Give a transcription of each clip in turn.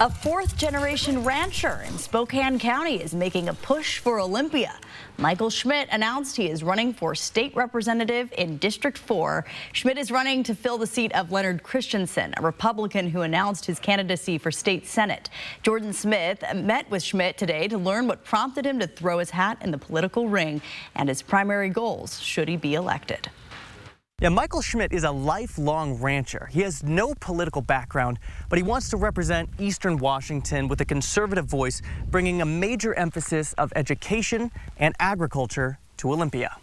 A fourth-generation rancher in Spokane County is making a push for Olympia. Michael Schmidt announced he is running for state representative in District 4. Schmidt is running to fill the seat of Leonard Christensen, a Republican who announced his candidacy for state senate. Jordan Smith met with Schmidt today to learn what prompted him to throw his hat in the political ring and his primary goals should he be elected. Yeah, Michael Schmidt is a lifelong rancher. He has no political background, but he wants to represent Eastern Washington with a conservative voice, bringing a major emphasis of education and agriculture to Olympia.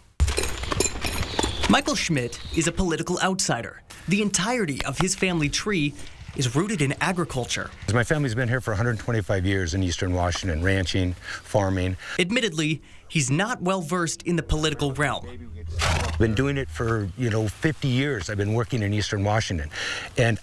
Michael Schmidt is a political outsider. The entirety of his family tree is rooted in agriculture. My family's been here for 125 years in Eastern Washington, ranching, farming. Admittedly, he's not well versed in the political realm. I've been doing it for, 50 years. I've been working in Eastern Washington. And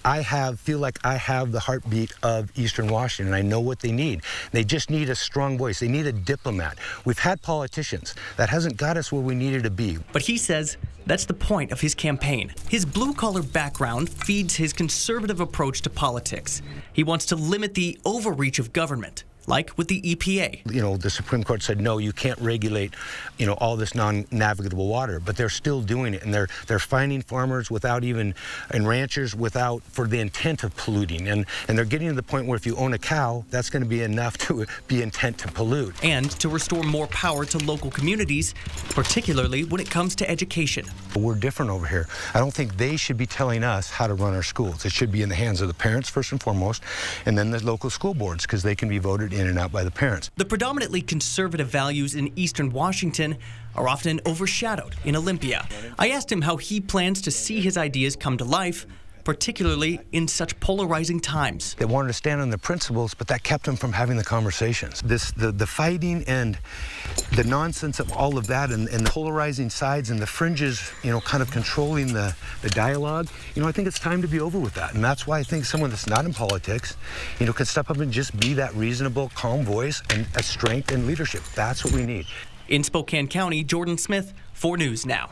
feel like I have the heartbeat of Eastern Washington. I know what they need. They just need a strong voice. They need a diplomat. We've had politicians. That hasn't got us where we needed to be. But he says that's the point of his campaign. His blue-collar background feeds his conservative approach to politics. He wants to limit the overreach of government, like with the EPA. The Supreme Court said, no, you can't regulate, all this non-navigable water, but they're still doing it. And they're finding farmers and ranchers for the intent of polluting. And they're getting to the point where if you own a cow, that's going to be enough to be intent to pollute. And to restore more power to local communities, particularly when it comes to education. We're different over here. I don't think they should be telling us how to run our schools. It should be in the hands of the parents first and foremost, and then the local school boards, because they can be voted in and out by the parents. The predominantly conservative values in Eastern Washington are often overshadowed in Olympia. I asked him how he plans to see his ideas come to life, particularly in such polarizing times. They wanted to stand on the principles, but that kept them from having the conversations. The fighting and the nonsense of all of that and the polarizing sides and the fringes, kind of controlling the dialogue, I think it's time to be over with that. And that's why I think someone that's not in politics, can step up and just be that reasonable, calm voice and a strength and leadership. That's what we need. In Spokane County, Jordan Smith, 4 News Now.